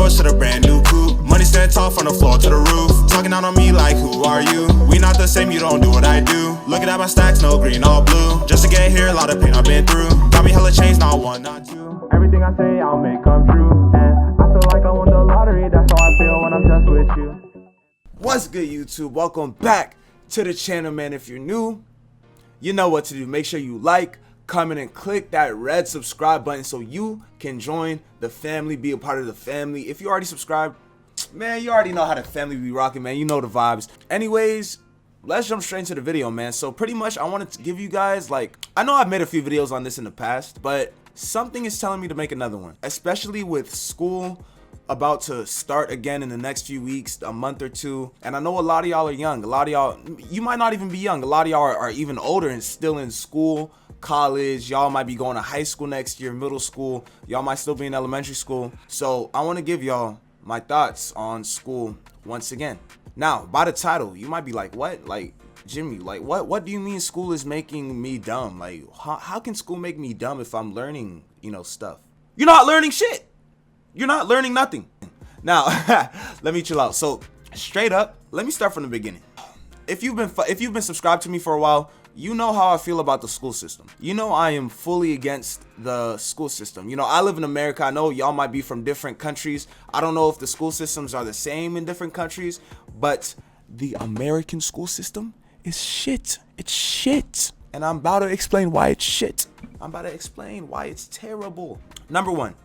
doors to the brand new coupe. Money stand tall from the floor to the roof. Talking out on me like, who are you? We not the same, you don't do what I do. Looking at my stacks, no green, all blue. Just to get here, a lot of pain I've been through. Got me hella chains, not one, not two. Everything I say, I'll make come true. And I feel like I won the lottery, that's how I feel when I'm just with you. What's good, YouTube? Welcome back to the channel, man. If you're new, you know what to do. Make sure you like, comment, and click that red subscribe button so you can join the family, be a part of the family. If you already subscribed, man, you already know how the family be rocking, man. You know the vibes. Anyways, let's jump straight into the video, man. So pretty much I wanted to give you guys, like, I know I've made a few videos on this in the past, but something is telling me to make another one, especially with school about to start again in the next few weeks, a month or two. And I know a lot of y'all are young. A lot of y'all, you might not even be young. A lot of y'all are even older and still in school, college. Y'all might be going to high school next year, middle school. Y'all might still be in elementary school. So I want to give y'all my thoughts on school once again. Now, by the title, you might be like, what? Like, Jimmy, like, what do you mean school is making me dumb? Like, how can school make me dumb if I'm learning, stuff? You're not learning shit. You're not learning nothing. Now, let me chill out. So, straight up, let me start from the beginning. If you've been subscribed to me for a while, you know how I feel about the school system. You know I am fully against the school system. I live in America. I know y'all might be from different countries. I don't know if the school systems are the same in different countries, but the American school system is shit. It's shit. And I'm about to explain why it's shit. I'm about to explain why it's terrible. Number one,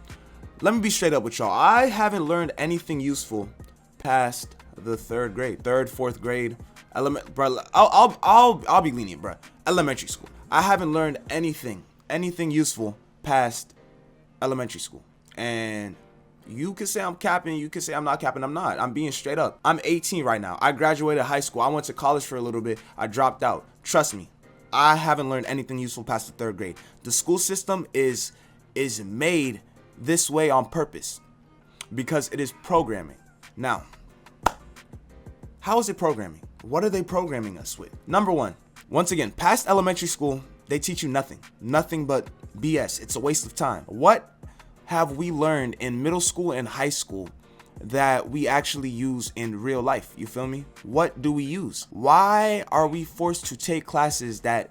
let me be straight up with y'all. I haven't learned anything useful past the fourth grade. Bro, I'll be lenient, bro. Elementary school. I haven't learned anything useful past elementary school. And you can say I'm capping, you can say I'm not capping. I'm not. I'm being straight up. I'm 18 right now. I graduated high school. I went to college for a little bit. I dropped out. Trust me, I haven't learned anything useful past the third grade. The school system is made this way on purpose because it is programming. Now, how is it programming? What are they programming us with? Number one, once again, past elementary school, they teach you nothing but BS. It's a waste of time. What have we learned in middle school and high school that we actually use in real life? You feel me? What do we use? Why are we forced to take classes that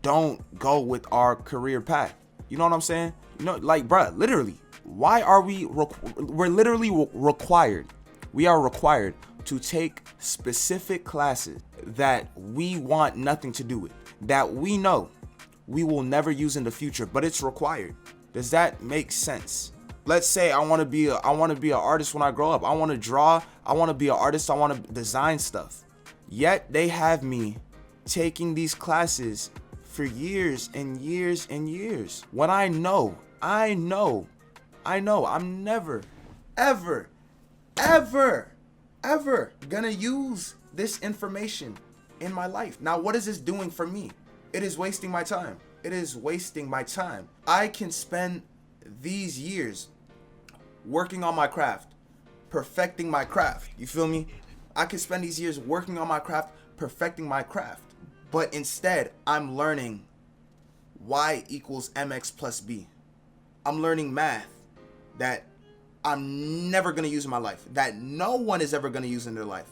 don't go with our career path? You know what I'm saying? Like, bruh, literally, why are we're literally required. We are required to take specific classes that we want nothing to do with, that we know we will never use in the future, but it's required. Does that make sense? Let's say I want to be an artist when I grow up. I want to draw. I want to be an artist. I want to design stuff. Yet they have me taking these classes for years and years and years. When I know I'm never, ever gonna use this information in my life. Now, what is this doing for me? It is wasting my time. I can spend these years working on my craft, perfecting my craft. You feel me? I can spend these years working on my craft, perfecting my craft. But instead, I'm learning y equals mx plus b. I'm learning math that I'm never gonna use in my life, that no one is ever gonna use in their life.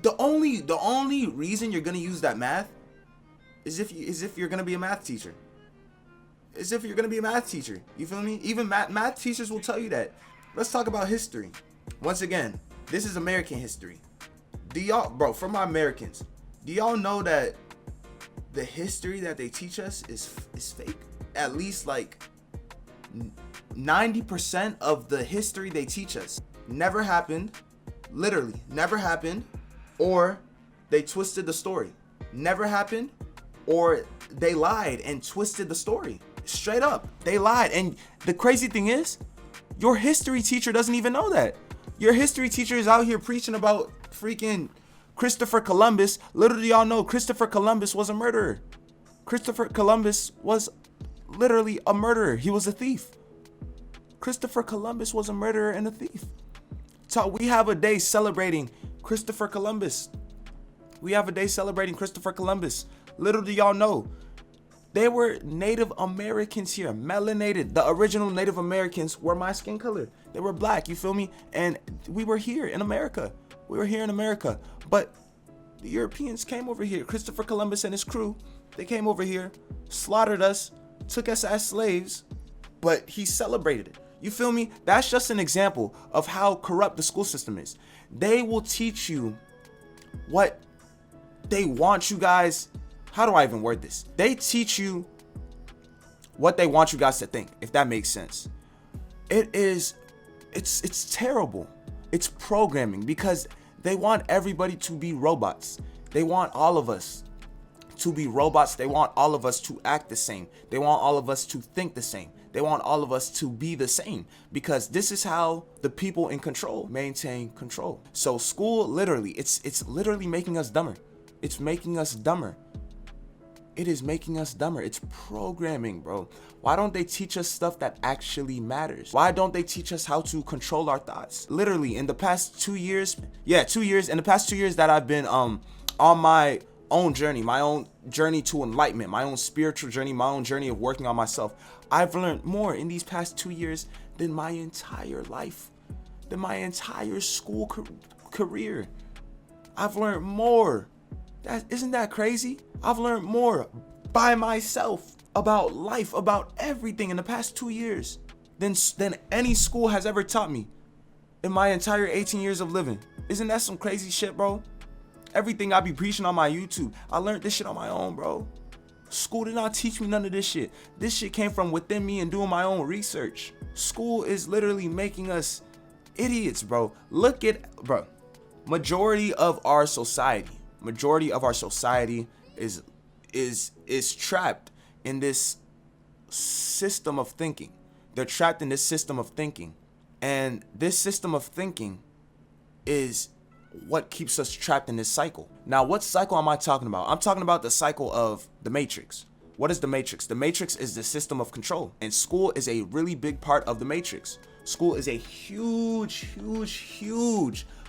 The only reason you're gonna use that math is if you're gonna be a math teacher. You feel me? Even math teachers will tell you that. Let's talk about history. Once again, this is American history. For my Americans, do y'all know that the history that they teach us is fake? At least like 90% of the history they teach us never happened, literally never happened, or they twisted the story. Never happened, or they lied and twisted the story. Straight up, they lied. And the crazy thing is, your history teacher doesn't even know that. Your history teacher is out here preaching about freaking Christopher Columbus. Little do y'all know, Christopher Columbus was a murderer. Christopher Columbus was literally a murderer. He was a thief. Christopher Columbus was a murderer and a thief. So we have a day celebrating Christopher Columbus. Little do y'all know, They were Native Americans here, melanated. The original Native Americans were my skin color. They were black, you feel me? And we were here in America. We were here in America. But the Europeans came over here. Christopher Columbus and his crew, they came over here, slaughtered us, took us as slaves, but he celebrated it. You feel me? That's just an example of how corrupt the school system is. They will teach you what they want you guys. How do I even word this? They teach you what they want you guys to think, if that makes sense. It's terrible. It's programming because they want everybody to be robots. They want all of us to be robots. They want all of us to act the same. They want all of us to think the same. They want all of us to be the same because this is how the people in control maintain control. So school literally, it's literally making us dumber. It's making us dumber. It is making us dumber. It's programming, bro. Why don't they teach us stuff that actually matters? Why don't they teach us how to control our thoughts? Literally, in the past 2 years, in the past 2 years that I've been on my own journey to enlightenment, my own spiritual journey, my own journey of working on myself, I've learned more in these past 2 years than my entire life, than my entire school career. I've learned more. Isn't that crazy? I've learned more by myself about life, about everything in the past 2 years than any school has ever taught me in my entire 18 years of living. Isn't that some crazy shit, bro? Everything I be preaching on my YouTube, I learned this shit on my own, bro. School did not teach me none of this shit. This shit came from within me and doing my own research. School is literally making us idiots, bro. Majority of our society is trapped in this system of thinking. They're trapped in this system of thinking. And this system of thinking is what keeps us trapped in this cycle. Now, what cycle am I talking about? I'm talking about the cycle of the Matrix. What is the Matrix? The Matrix is the system of control, and school is a really big part of the Matrix. School is a huge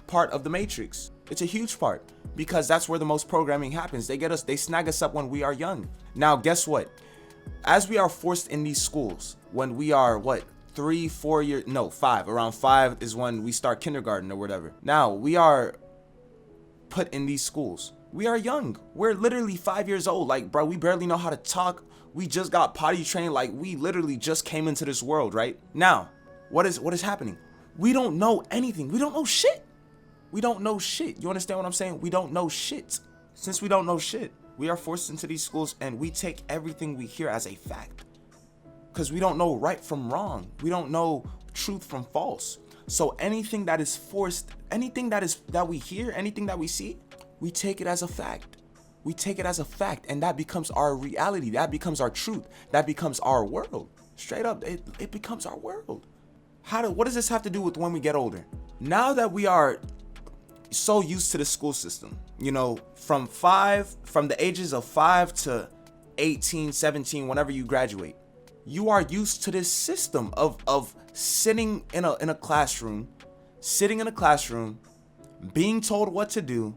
part of the Matrix. It's a huge part because that's where the most programming happens. They snag us up when we are young. Now, guess what? As we are forced in these schools, when we are 5, around 5 is when we start kindergarten or whatever. Now we are put in these schools. We are young. We're literally 5 years old. Like, bro, we barely know how to talk. We just got potty trained. Like, we literally just came into this world, right? Now, what is happening? We don't know anything. We don't know shit. We don't know shit. You understand what I'm saying? We don't know shit. Since we don't know shit, we are forced into these schools and we take everything we hear as a fact. Because we don't know right from wrong. We don't know truth from false. So anything that is forced, anything that we hear, anything that we see, we take it as a fact. We take it as a fact, and that becomes our reality. That becomes our truth. That becomes our world. Straight up, it becomes our world. What does this have to do with when we get older? Now that we are so used to the school system, from the ages of 5 to 18, 17, whenever you graduate, you are used to this system of sitting in a classroom, being told what to do,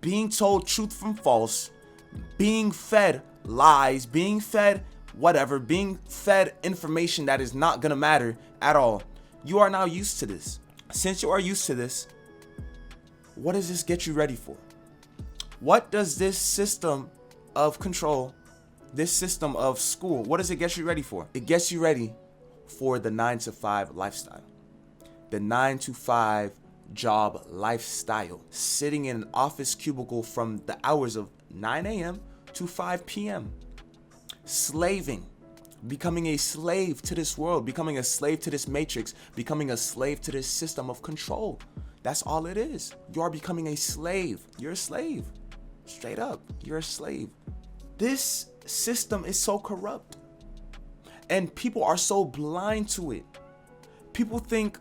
being told truth from false, being fed lies, being fed whatever, being fed information that is not gonna matter at all. You are now used to this. Since you are used to this, what does this get you ready for? What does this system of control, this system of school, what does it get you ready for? It gets you ready for the 9-to-5 lifestyle. The 9-to-5 job lifestyle. Sitting in an office cubicle from the hours of 9 a.m. to 5 p.m. Slaving. Becoming a slave to this world. Becoming a slave to this matrix. Becoming a slave to this system of control. That's all it is. You are becoming a slave. You're a slave. Straight up. You're a slave. This system is so corrupt. And people are so blind to it. People think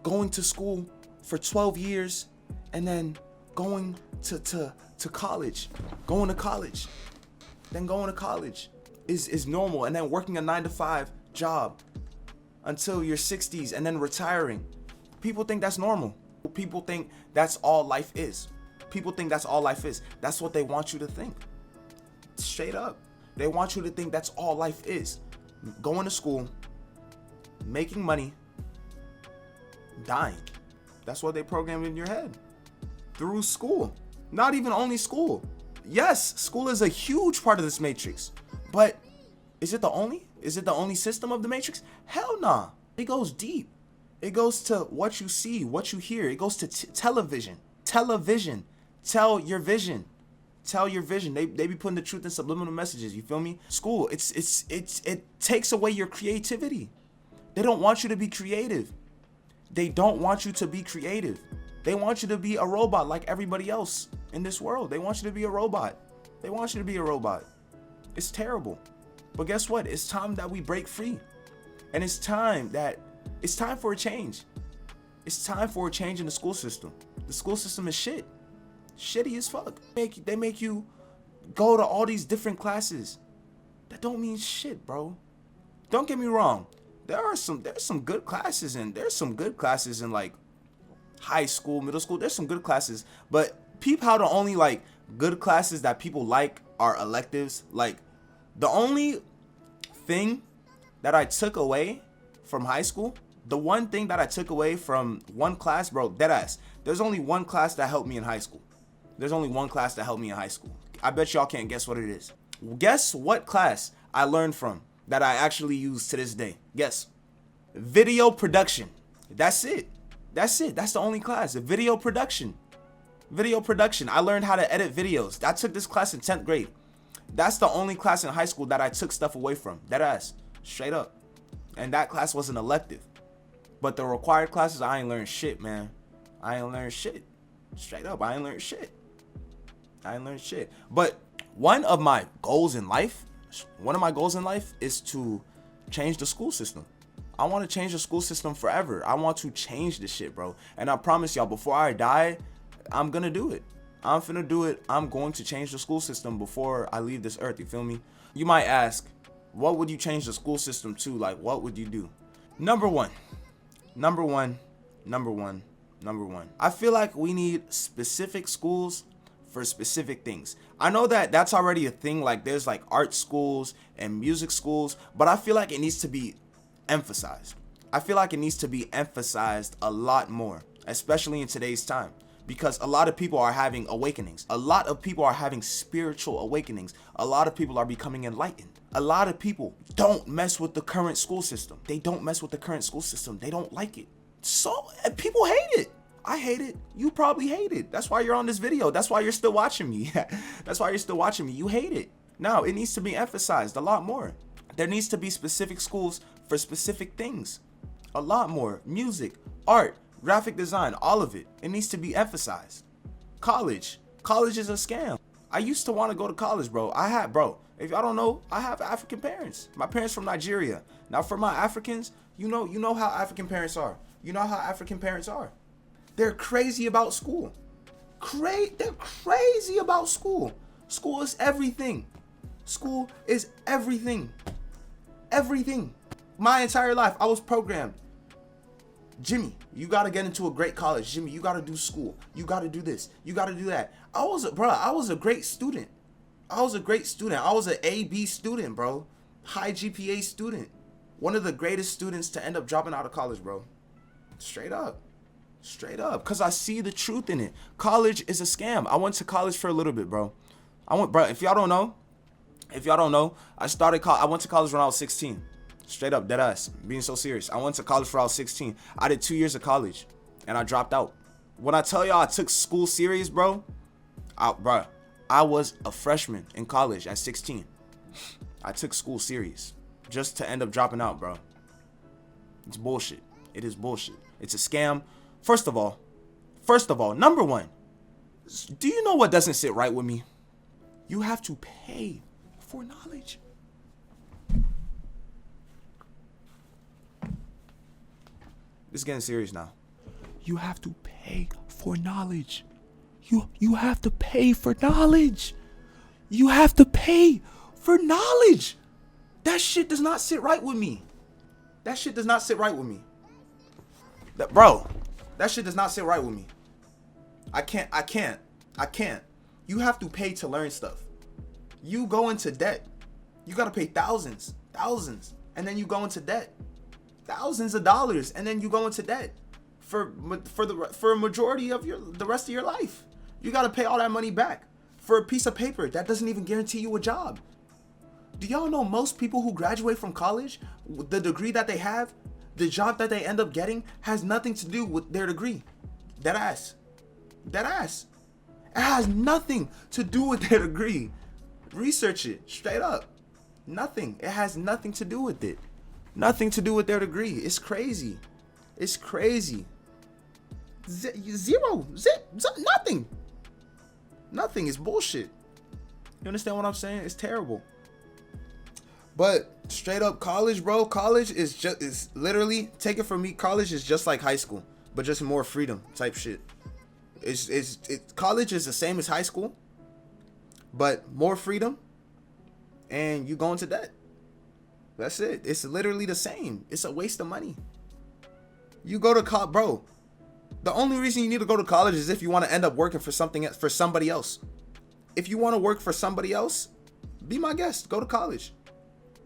going to school for 12 years and then going to college, is normal, and then working a 9-to-5 job until your 60s and then retiring. People think that's normal. People think that's all life is. That's what they want you to think. Straight up. They want you to think that's all life is. Going to school, making money, dying. That's what they programmed in your head. Through school. Not even only school. Yes, school is a huge part of this matrix. But is it the only? Is it the only system of the matrix? Hell nah. It goes deep. It goes to what you see, what you hear. It goes to television. Television. Tell your vision. Tell your vision. They be putting the truth in subliminal messages. You feel me? School, it takes away your creativity. They don't want you to be creative. They don't want you to be creative. They want you to be a robot like everybody else in this world. They want you to be a robot. They want you to be a robot. It's terrible. But guess what? It's time that we break free. And it's time for a change. It's time for a change in the school system. The school system is shit. Shitty as fuck. They make you go to all these different classes. That don't mean shit, bro. Don't get me wrong. There's some good classes and there's some good classes in like high school, middle school. There's some good classes, but peep how the only like good classes that people like are electives. Like the only thing that I took away from high school, the one thing that I took away from one class, bro, deadass. There's only one class that helped me in high school. There's only one class that helped me in high school. I bet y'all can't guess what it is. Guess what class I learned from that I actually use to this day? Guess. Video production. That's it. That's it. That's the only class. The video production. Video production. I learned how to edit videos. I took this class in 10th grade. That's the only class in high school that I took stuff away from. Deadass. Straight up. And that class was an elective. But the required classes, I ain't learned shit, man. I ain't learned shit. Straight up, I ain't learned shit. I ain't learned shit. But one of my goals in life is to change the school system. I want to change the school system forever. I want to change this shit, bro. And I promise y'all, before I die, I'm gonna do it. I'm finna do it. I'm going to change the school system before I leave this earth. You feel me? You might ask, what would you change the school system to? Like, what would you do? Number one. I feel like we need specific schools for specific things. I know that that's already a thing. Like there's like art schools and music schools, but I feel like it needs to be emphasized. I feel like it needs to be emphasized a lot more, especially in today's time, because a lot of people are having awakenings. A lot of people are having spiritual awakenings. A lot of people are becoming enlightened. A lot of people don't mess with the current school system. They don't mess with the current school system. They don't like it. So people hate it. I hate it. You probably hate it. That's why you're on this video. That's why you're still watching me. That's why you're still watching me. You hate it. Now, it needs to be emphasized a lot more. There needs to be specific schools for specific things. A lot more. Music, art, graphic design, all of it. It needs to be emphasized. College. College is a scam. I used to want to go to college, bro. If y'all don't know, I have African parents. My parents from Nigeria. Now, for my Africans, you know how African parents are. You know how African parents are. They're crazy about school. They're crazy about school. School is everything. School is everything. Everything. My entire life, I was programmed. Jimmy, you gotta get into a great college. Jimmy, you gotta do school. You gotta do this. You gotta do that. I was a great student. I was an A-B student, bro. High GPA student. One of the greatest students to end up dropping out of college, bro. Straight up. Because I see the truth in it. College is a scam. I went to college for a little bit, bro. If y'all don't know, I went to college when I was 16. Straight up, dead ass. Being so serious. I went to college when I was 16. I did 2 years of college and I dropped out. When I tell y'all I took school serious, bro, I was a freshman in college at 16. I took school serious just to end up dropping out, bro. It's bullshit. It is bullshit. It's a scam. First of all, number one, do you know what doesn't sit right with me? You have to pay for knowledge. This is getting serious now. You have to pay for knowledge. You have to pay for knowledge. You have to pay for knowledge. That shit does not sit right with me. That shit does not sit right with me. That shit does not sit right with me. I can't. You have to pay to learn stuff. You go into debt. You got to pay thousands, and then you go into debt. Thousands of dollars, and then you go into debt for a majority of the rest of your life. You got to pay all that money back for a piece of paper that doesn't even guarantee you a job. Do y'all know most people who graduate from college, the degree that they have, the job that they end up getting has nothing to do with their degree? Dead ass. It has nothing to do with their degree. Research it straight up. Nothing. It has nothing to do with it. Nothing to do with their degree. It's crazy. Zero. Nothing. Nothing is bullshit. You understand what I'm saying? It's terrible. But straight up college, bro. College is literally, take it from me, college is just like high school, but just more freedom type shit. College is the same as high school, but more freedom, and you go into debt. That's it. It's literally the same. It's a waste of money. You go to college, bro. The only reason you need to go to college is if you want to end up working for somebody else. If you want to work for somebody else, be my guest. Go to college.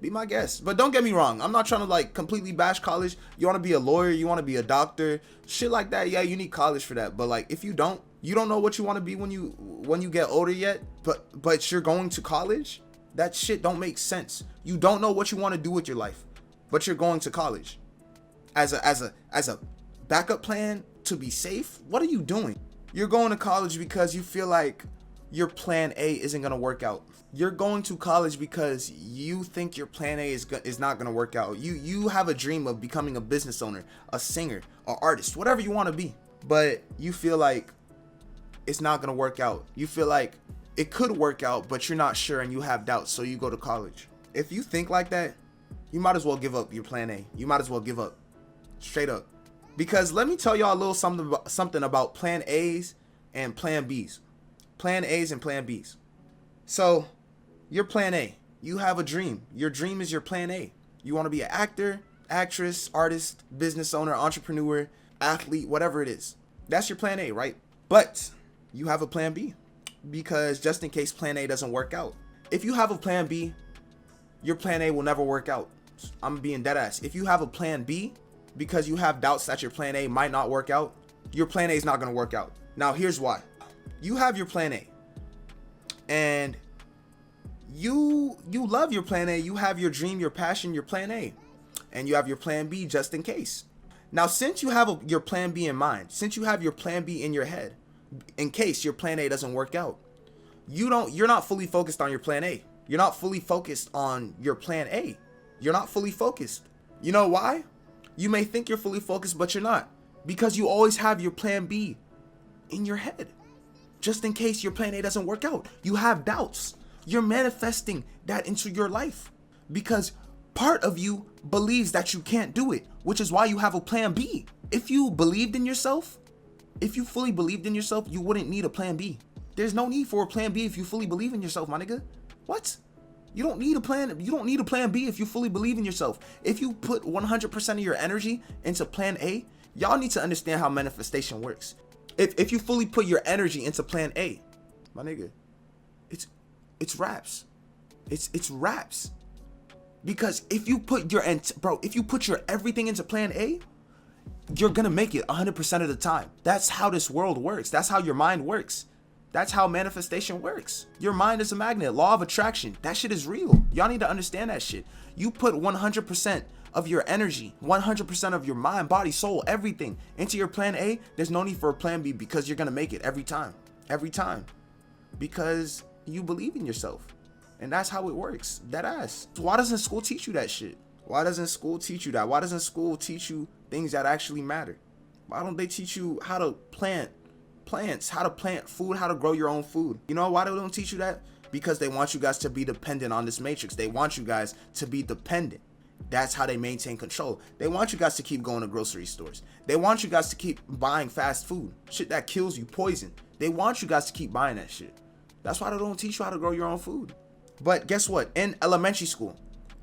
Be my guest. But don't get me wrong. I'm not trying to like completely bash college. You want to be a lawyer, you want to be a doctor, shit like that. Yeah, you need college for that. But like, if you don't know what you want to be when you get older yet, but you're going to college, that shit don't make sense. You don't know what you want to do with your life, but you're going to college as a backup plan to be safe. What are you doing? You're going to college because you feel like your plan A isn't going to work out. You're going to college because you think your plan A is not going to work out. You have a dream of becoming a business owner, a singer, an artist, whatever you want to be. But you feel like it's not going to work out. You feel like it could work out, but you're not sure and you have doubts, so you go to college. If you think like that, you might as well give up your plan A. You might as well give up. Straight up. Because let me tell y'all a little something about plan A's and plan B's. Plan A's and plan B's. So, your plan A, you have a dream. Your dream is your plan A. You want to be an actor, actress, artist, business owner, entrepreneur, athlete, whatever it is. That's your plan A, right? But you have a plan B, because just in case plan A doesn't work out. If you have a plan B, your plan A will never work out. I'm being dead ass. If you have a plan B, because you have doubts that your plan A might not work out, your plan A is not going to work out. Now, here's why. You have your plan A, and you love your plan A. You have your dream, your passion, your plan A, and you have your plan B just in case. Now, since you have your plan B in mind, since you have your plan B in your head, in case your plan A doesn't work out, you're not fully focused on your plan A. You're not fully focused on your plan A. You're not fully focused. You know why? You may think you're fully focused, but you're not, because you always have your plan B in your head. Just in case your plan A doesn't work out, you have doubts. You're manifesting that into your life because part of you believes that you can't do it, which is why you have a plan B. If you believed in yourself, if you fully believed in yourself, you wouldn't need a plan B. There's no need for a plan B if you fully believe in yourself, my nigga. What? You don't need a plan. You don't need a plan B if you fully believe in yourself. If you put 100% of your energy into plan A, y'all need to understand how manifestation works. If you fully put your energy into plan A, my nigga, it's raps. It's raps. Because if you put your everything into plan A, you're gonna make it 100% of the time. That's how this world works. That's how your mind works. That's how manifestation works. Your mind is a magnet. Law of attraction. That shit is real. Y'all need to understand that shit. You put 100% of your energy, 100% of your mind, body, soul, everything into your plan A, there's no need for a plan B, because you're gonna make it every time. Every time. Because you believe in yourself. And that's how it works. That ass. So why doesn't school teach you that shit? Why doesn't school teach you that? Why doesn't school teach you things that actually matter? Why don't they teach you how to plant plants, how to plant food, how to grow your own food? You know why they don't teach you that? Because they want you guys to be dependent on this matrix. They want you guys to be dependent. That's how they maintain control. They want you guys to keep going to grocery stores. They want you guys to keep buying fast food, shit that kills you, poison. They want you guys to keep buying that shit. That's why they don't teach you how to grow your own food. But guess what? In elementary school,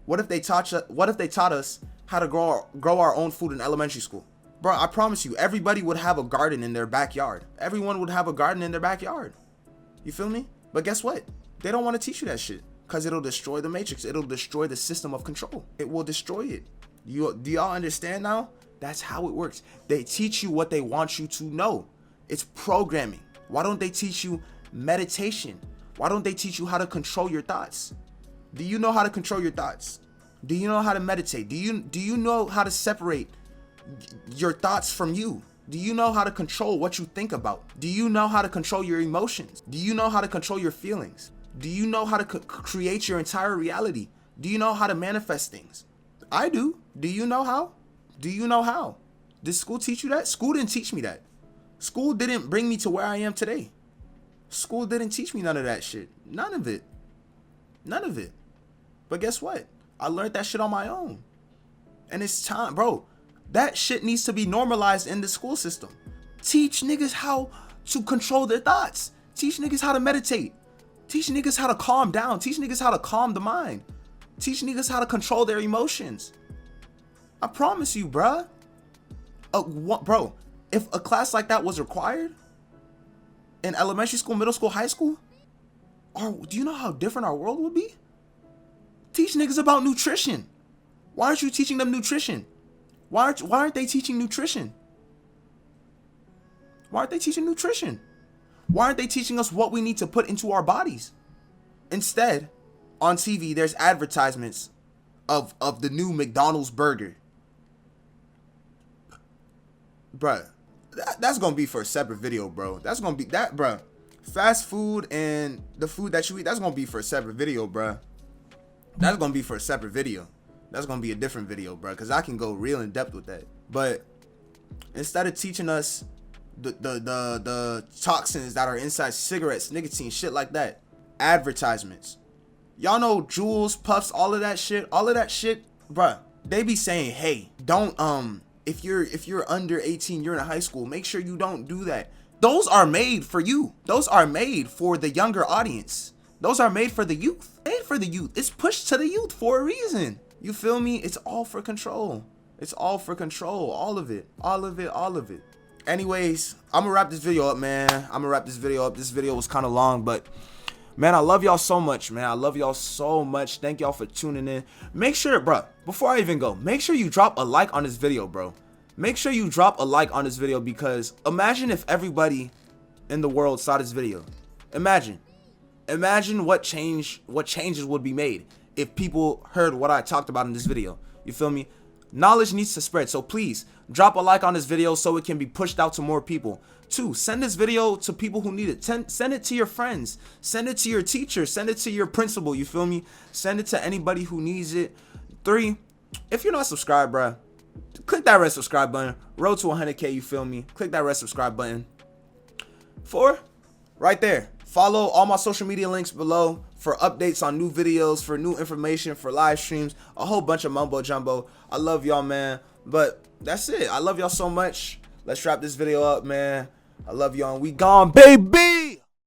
what if they taught us how to grow our own food in elementary school? Bro, I promise you, everybody would have a garden in their backyard. Everyone would have a garden in their backyard. You feel me? But guess what? They don't want to teach you that shit. Because it'll destroy the matrix. It'll destroy the system of control. It will destroy it. Do y'all understand now? That's how it works. They teach you what they want you to know. It's programming. Why don't they teach you meditation? Why don't they teach you how to control your thoughts? Do you know how to control your thoughts? Do you know how to meditate? Do you know how to separate your thoughts from you? Do you know how to control what you think about? Do you know how to control your emotions? Do you know how to control your feelings? Do you know how to create your entire reality? Do you know how to manifest things? I do. Do you know how? Do you know how? Did school teach you that? School didn't teach me that. School didn't bring me to where I am today. School didn't teach me none of that shit. None of it. None of it. But guess what? I learned that shit on my own. And it's time, bro. That shit needs to be normalized in the school system. Teach niggas how to control their thoughts. Teach niggas how to meditate. Teach niggas how to calm down. Teach niggas how to calm the mind. Teach niggas how to control their emotions. I promise you, bruh. Bro, if a class like that was required in elementary school, middle school, high school, do you know how different our world would be? Teach niggas about nutrition. Why aren't you teaching them nutrition? Why aren't they teaching nutrition? Why aren't they teaching nutrition? Why aren't they teaching us what we need to put into our bodies? Instead, on TV, there's advertisements of the new McDonald's burger. Bruh, that's gonna be for a separate video, bro. That's gonna be that, bruh. Fast food and the food that you eat, that's gonna be for a separate video, bruh. That's gonna be for a separate video. That's gonna be a different video, bruh, because I can go real in depth with that. But instead of teaching us the toxins that are inside cigarettes, nicotine, shit like that, advertisements. Y'all know Juuls, Puffs, all of that shit, bruh. They be saying, hey, don't if you're under 18, you're in high school, make sure you don't do that. Those are made for you. Those are made for the younger audience. Those are made for the youth. Made for the youth. It's pushed to the youth for a reason. You feel me? It's all for control. It's all for control. All of it. All of it. All of it. Anyways, I'm gonna wrap this video up, man. This video was kind of long, but man, I love y'all so much, man. I love y'all so much. Thank y'all for tuning in. Make sure, bro, before I even go, make sure you drop a like on this video, bro. Make sure you drop a like on this video, because imagine if everybody in the world saw this video. Imagine what changes would be made if people heard what I talked about in this video. You feel me? Knowledge needs to spread, so please drop a like on this video so it can be pushed out to more people. 2, send this video to people who need it. Send it to your friends. Send it to your teacher. Send it to your principal. You feel me? Send it to anybody who needs it. 3, if you're not subscribed, bruh, click that red subscribe button. Road to 100K, you feel me? Click that red subscribe button. 4, right there. Follow all my social media links below for updates on new videos, for new information, for live streams, a whole bunch of mumbo jumbo. I love y'all, man. But that's it. I love y'all so much. Let's wrap this video up, man. I love y'all, and we gone, baby.